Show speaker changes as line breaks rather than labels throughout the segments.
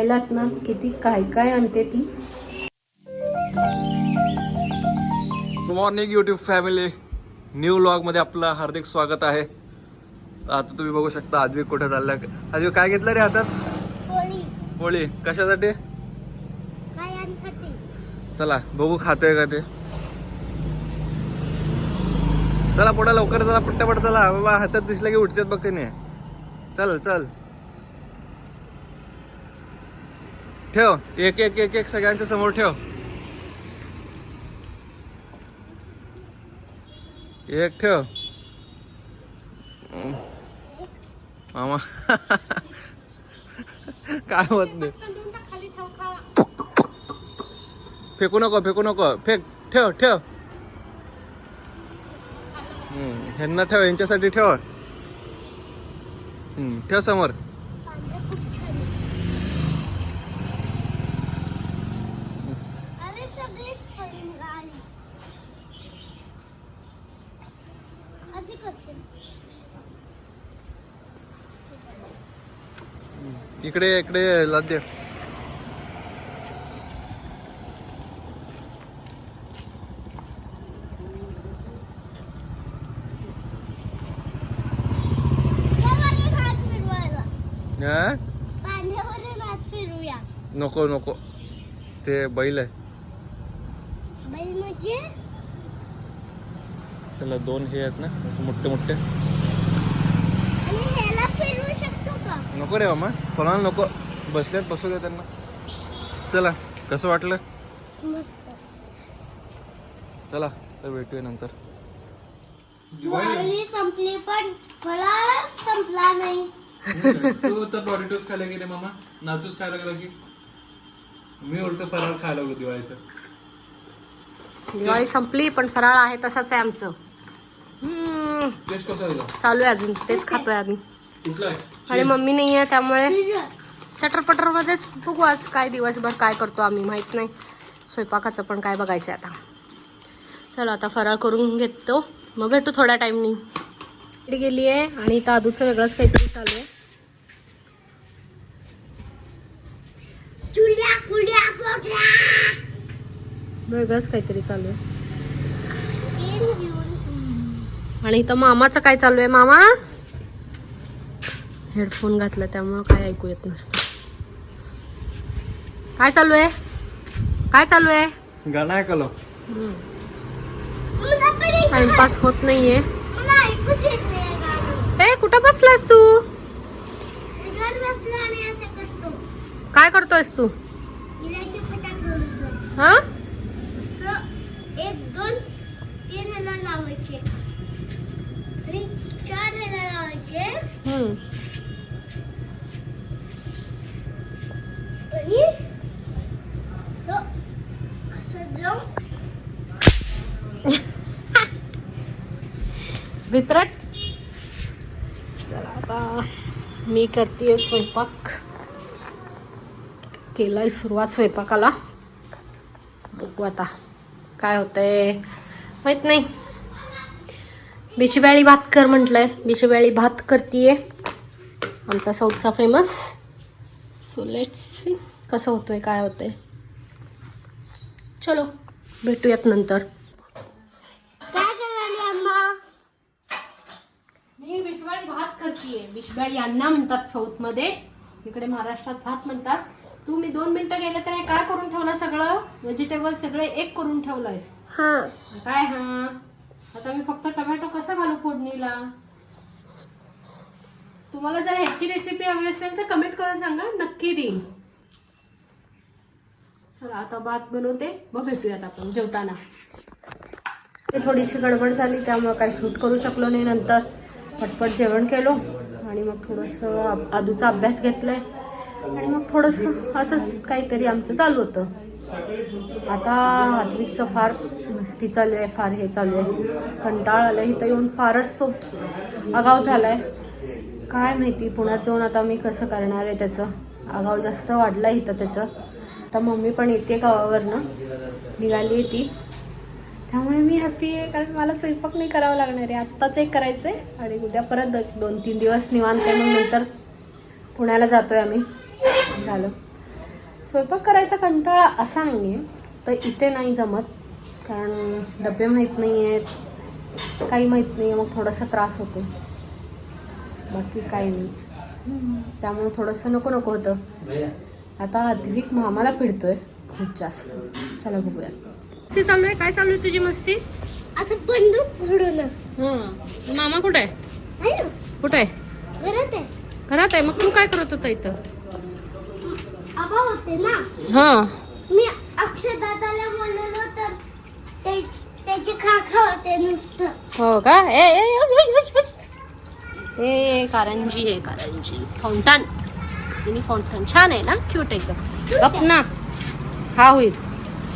पाहिलात ना किती काय काय आणते ती.
Good morning YouTube family, new vlog मध्ये आपलं हार्दिक स्वागत आहे. आता तुम्ही बघू शकता आजवी कुठे चाललाय. आजवी काय घेतलं रे हातात? पोळी. कशासाठी? चला बघू खातोय का ते. चला पुढे लवकर चला, पट्टापट चला बाबा. हातात दिसलं की उठतात बघ त्याने. चल चल ठेव, एक एक एक एक सगळ्यांच्या समोर ठेव. एक ठेव मामा. काय होत नाही. फेकू नको फेकू नको, फेक. ठेव ठेव. ह्यांना ठेव, यांच्यासाठी ठेव. ठेव समोर. इकडे इकडे लाद दे. नको नको, ते बैल आहे. त्याला दोन हे आहेत ना असं मोठे मोठे. नको रे मामा, कोणाला नको. बसल्यात बसू दे त्यांना. चला कसं वाटलं? चला तर भेटूया नंतर.
दिवाळी संपली पण फराळ संपला नाही.
तू तर डॉरिटोस खायला गेले मामा, नाचूस खायला गेला की मी उलट फराळ खायला गेलो दिवाळीचं.
दिवाळी संपली पण फराळ आहे तसंच आहे आमचं.
टेस्ट कसं आहे?
चालू आहे अजून, तेच खातोय आम्ही.
कुठला आहे?
आणि मम्मी नाही आहे त्यामुळे चटरपटर मध्येच बघू आज काय दिवसभर काय करतो आम्ही, माहित नाही. स्वयंपाकाचं पण काय बघायचं आता. चला आता फराळ करून घेतो, मग भेटू थोड्या टाइमनी. गेली आहे आणि इथं आदूचं वेगळंच काहीतरी चालू आहे. वेगळंच काहीतरी चालू आहे. आणि इथं मामाचं काय चालू आहे? मामा हेडफोन घातला त्यामुळं काय ऐकू येत नसतं. काय चालू आहे? काय चालू आहे?
गाणं ऐकलो.
टाइमपास होत नाहीये. ए कुठं बसलास तू? काय करतोयस तू? हा?
1 2 3 ह्याला लावायचे आणि 4 ह्याला लावायचे आणि असं जाऊन
वितरट. चला आता मी करतेय स्वयंपाक. केलाय सुरुवात स्वयंपाकाला. बघू आता काय होतंय माहित नाही. बिशीबेळी भात कर म्हटलंय. बिशीबेळी भात करतीये, आमचा साऊथचा फेमस. सो लेट्स सी कसं होतोय काय होतंय. चलो भेटूयात नंतर.
काय करायला अम्मा?
मी बिशवाळी भात करतीये. बिशवाळी अण्णा म्हणतात साऊथ मध्ये, इकडे महाराष्ट्रात भात म्हणतात. तू मी 2 मिनिटं गेले तर काय करून ठेवलं? सगळं व्हेजिटेबल सगळे एक करून ठेवलंयस.
हा
काय? हा आता मी फक्त टोमॅटो कसा घालू फोडणीला? तुम्हाला जर ह्याची रेसिपी हवी असेल तर कमेंट करून सांगा, नक्की देईन. चला आता भात बनवते, मग भेटूयात आपण जेवताना. थोडीशी गडबड झाली त्यामुळे काही शूट करू शकलो नाही. नंतर पटपट जेवण केलो आणि मग थोडंसं आदूचा अभ्यास घेतलाय आणि मग थोडंसं असंच काहीतरी आमचं चालू होतं. आता आद्विकचं फार मस्ती चालू आहे, फार हे चालू आहे. कंटाळ आलं इथं येऊन, फारच तो आगाव झालाय. काय माहिती पुण्यात जाऊन आता मी कसं करणार आहे. त्याचं आगाव जास्त वाढला इथं त्याचं. आता मम्मी पण येते गावावरनं, निघाली आहे ती. त्यामुळे मी हॅपी आहे, कारण मला स्वयंपाक नाही करावं लागणार आहे. आत्ताच एक करायचं आहे आणि उद्या परत 2-3 दिवस निवांत आहे. मग नंतर पुण्याला जातोय आम्ही. झालं स्वयंपाक करायचा कंटाळा असा नाही आहे, तर इथे नाही जमत, कारण डबे माहीत नाही आहेत, काही माहीत नाही आहे, मग थोडासा त्रास होतो, बाकी काही नाही. त्यामुळे थोडंसं नको नको होतं. आता अद्विक मामाला पिडतोय खूप जास्त. चला बघूयात ते चालू आहे. काय चालू आहे तुझी मस्ती?
असं बंदूक फोडून.
हां, मामा कुठे आहे?
आहे ना,
कुठे आहे?
घरात आहे.
घरात आहे. मग तू काय करत होता इथं?
आबा होते ना,
हां.
मी अक्षदादाला बोलवलं तर त्याचे खाखा होते नुसतं.
हो का? ए कारंजी आहे, कारंजी फाउंटन. मिनी फाउंटन छान आहे ना, क्यूट आहे. गप ना, हा होईल.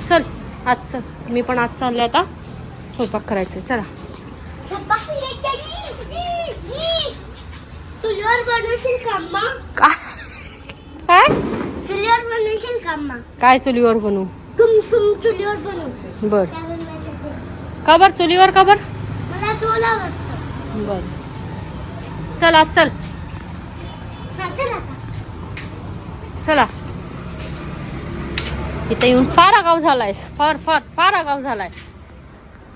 चल आज चल, मी पण आज चालले आता स्वयंपाक करायचं. चला.
स्वयंपाक चुलीवर बनवशील का अम्मा?
काय
चुलीवर बनवशील का अम्मा?
काय चुलीवर बनवू?
तुम चुलीवर बनव.
बर.
काय बनवायचं?
का बर चुलीवर का बर?
मला चूल आवडतं.
बर. चल आज चल.
हा, चल आता.
चला. इथे येऊन फार आगाव झालायस. फार फार फार आगाव झालाय.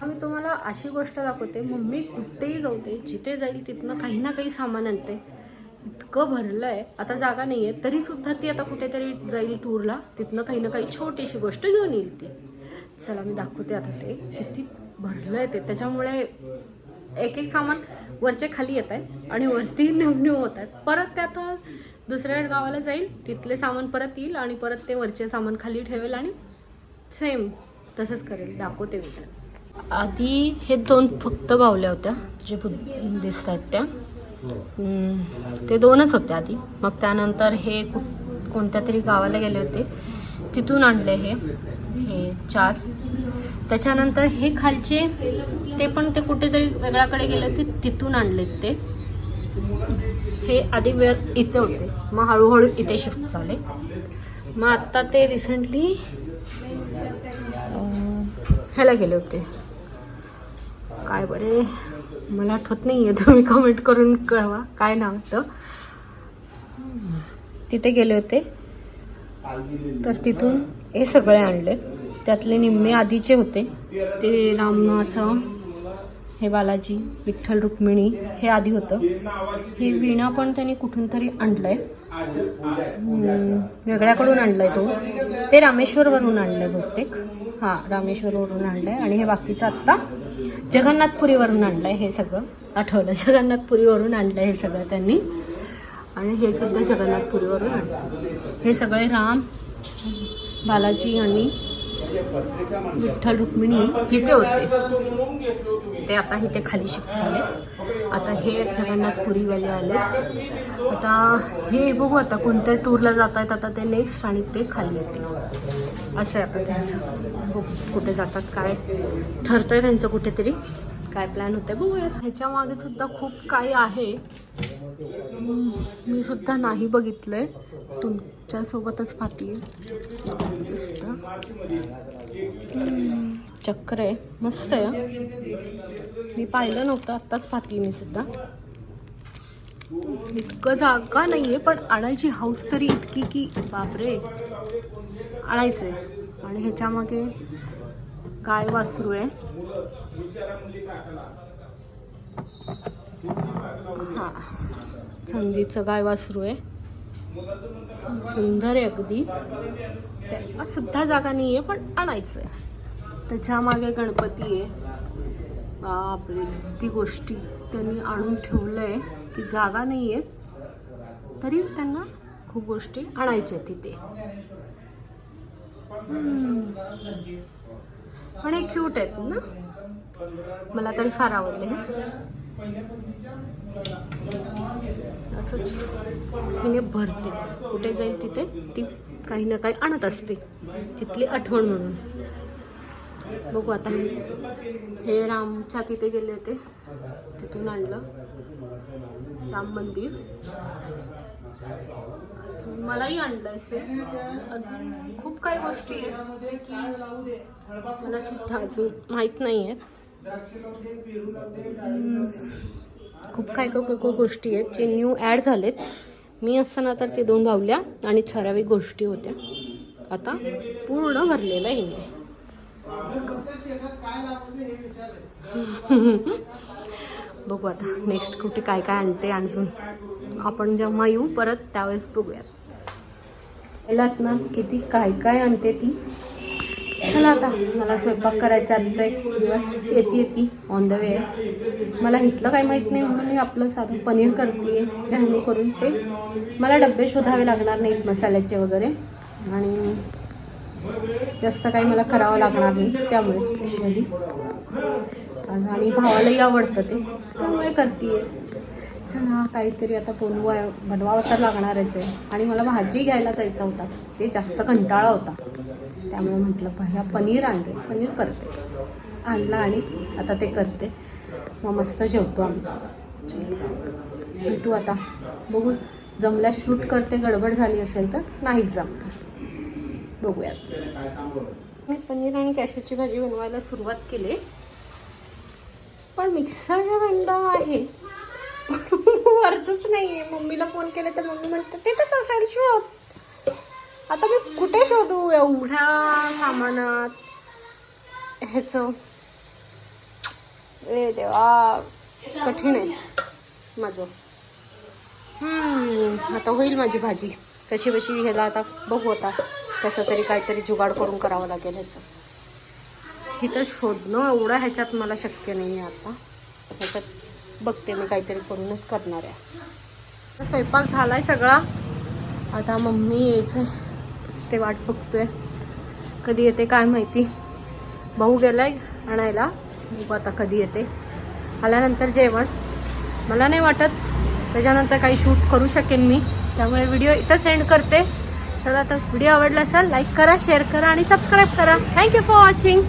मी तुम्हाला अशी गोष्ट दाखवते, मम्मी कुठेही जाऊ दे, जिथे जाईल तिथनं काही ना काही सामान आणते. इतकं भरलंय, आता जागा नाहीये, तरी सुद्धा ती आता कुठेतरी जाईल टूरला, तिथनं काही ना काही छोटीशी गोष्ट घेऊन येईल ती. चला मी दाखवते आता ते किती भरलंय ते. त्याच्यामुळे एक एक सामान वरचे खाली येत आहे आणि वरती न्यू होत आहेत. परत ते आता दुसऱ्या गावाला जाईल, तिथले सामान परत येईल आणि परत ते वरचे सामान खाली ठेवेल आणि सेम तसंच करेल. दाखवते मी. आधी हे 2 फक्त बावल्या होत्या जे दिसत आहेत त्या, ते 2च होते आधी. मग त्यानंतर हे कोणत्या तरी गावाला गेले होते, तिथून आणले हे 4. त्याच्यानंतर हे खालचे ते पण ते कुठेतरी वेगळ्याकडे गेले होते, तिथून आणलेत ते. हे आधी वेळ इथे होते, मग हळूहळू इथे शिफ्ट झाले. मग आत्ता ते रिसेंटली ह्याला गेले होते. काय बरे मला आठवत नाही आहे, तुम्ही कमेंट करून कळवा काय नाव होतं. तिथे गेले होते, तर तिथून हे सगळे आणले. त्यातले निम्मे आधीचे होते, ते रामनाथं, हे बालाजी, विठ्ठल रुक्मिणी हे आधी होतं. हे वीणा पण त्यांनी कुठून तरी आणलंय, वेगळ्याकडून आणलंय. ते रामेश्वरवरून आणलंय बहुतेक. हां, रामेश्वरवरून आणलंय. आणि हे बाकीचं आत्ता जगन्नाथपुरीवरून आणलंय. हे सगळं आठवलं, जगन्नाथपुरीवरून आणलंय हे सगळं त्यांनी. आणि हे सुद्धा जगन्नाथपुरीवरून आणलं. हे सगळे राम, बालाजी आणि विठ्ठल रुक्मिणी इथे होते, ते आता इथे खाली शिफ्ट झाले. आता हे जगन्नाथपुरीवाले आले. आता हे बघू, आता कोणत्या टूरला जात आहेत आता ते नेक्स्ट, आणि ते खाली येते. असं आहे आता त्यांचं. कुठे जातात काय ठरतंय त्यांचं, कुठेतरी काय प्लॅन होते बघूयात. ह्याच्या मागे सुद्धा खूप काही आहे, मी सुद्धा नाही बघितलंय, तुमच्यासोबतच पाहतीये. सुद्धा चक्र आहे, मस्त आहे. मी पाहिलं नव्हतं, आत्ताच पाहतीये मी सुद्धा. इतकं जागा नाहीये, पण आणायची हौस तरी इतकी की बापरे, आणायचंय. आणि ह्याच्या मागे गाय वासरू आहे. हा, चांदीचं गाय वासरू आहे, सुंदर आहे अगदी. त्याला सुद्धा जागा नाही आहे, पण आणायचं आहे. त्याच्या मागे गणपती आहे. बापरे, किती गोष्टी त्यांनी आणून ठेवलं आहे की जागा नाही आहे, तरी त्यांना खूप गोष्टी आणायच्या तिथे. पण हे क्यूट आहेत ना, मला तरी फार आवडले. असंच हिने भरते, कुठे जाईल तिथे ती काही ना काही आणत असते, तिथली आठवण म्हणून. बघू आता. हे रामच्या तिथे गेले होते, तिथून आणलं राम मंदिर. मलाही आणलं असेल. अजून खूप काही गोष्टी आहेत जे की मला सुद्धा अजून माहीत नाही आहेत. खूप काही गोष्टी आहेत जे न्यू ॲड झालेत. मी असताना तर ते 2 बावल्या आणि ठराविक गोष्टी होत्या. आता पूर्ण भरलेलं आहे हिने. बघू आता नेक्स्ट कुठे काय काय आणते अजून. आपण जेव्हा येऊ परत त्यावेळेस बघूयात. पहिलात ना किती काय काय आणते ती. चला आता मला स्वयंपाक करायचा आजचा एक दिवस. येते ती ऑन द वे आहे. मला इथलं काही माहीत नाही म्हणून मी आपलं साधं पनीर करते जेणेकरून ते मला डबे शोधावे लागणार नाहीत मसाल्याचे वगैरे आणि जास्त काही मला करावं लागणार नाही त्यामुळे स्पेशली. आणि भावालाही आवडतं ते त्यामुळे करते. चला काहीतरी आता बनवावं तर लागणारच आहे. आणि मला भाजी घ्यायला जायचा होता ते जास्त कंटाळा होता त्यामुळे म्हटलं ह्या पनीर आणले पनीर करते. आणलं आणि आता ते करते मग मस्त जेवतो आम्ही. भेटू आता बघू जमल्यास शूट करते. गडबड झाली असेल तर नाहीच जमणार बघूयात. मी पनीर आणि कॅशाची भाजी बनवायला सुरुवात केली पण मिक्सरचा भांडा आहे वरचंच नाही आहे. मम्मीला फोन केले तर मम्मी म्हणते तिथंच असेल शोध. आता मी कुठे शोधू एवढ्या सामानात ह्याचं. रे देवा कठीण आहे माझं. आता होईल माझी भाजी कशी बशी ह्याला आता बघू. आता कसं तरी काहीतरी जुगाड करून करावं लागेल ह्याचं. इथं शोधणं एवढं ह्याच्यात मला शक्य नाही आहे. आता ह्याच्यात बघते मी काहीतरी करूनच करणार आहे. स्वयंपाक झालाय सगळा. आता मम्मी यायचं ते वाट बघतोय कधी येते काय माहिती. भाऊ गेलाय आणायला बघू आता कधी येते. आल्यानंतर जेवण. मला नाही वाटत त्याच्यानंतर काही शूट करू शकेन मी त्यामुळे व्हिडिओ इथं सेंड करते. चला आता व्हिडिओ आवडला असेल लाईक करा शेअर करा आणि सबस्क्राईब करा. Thank you for watching.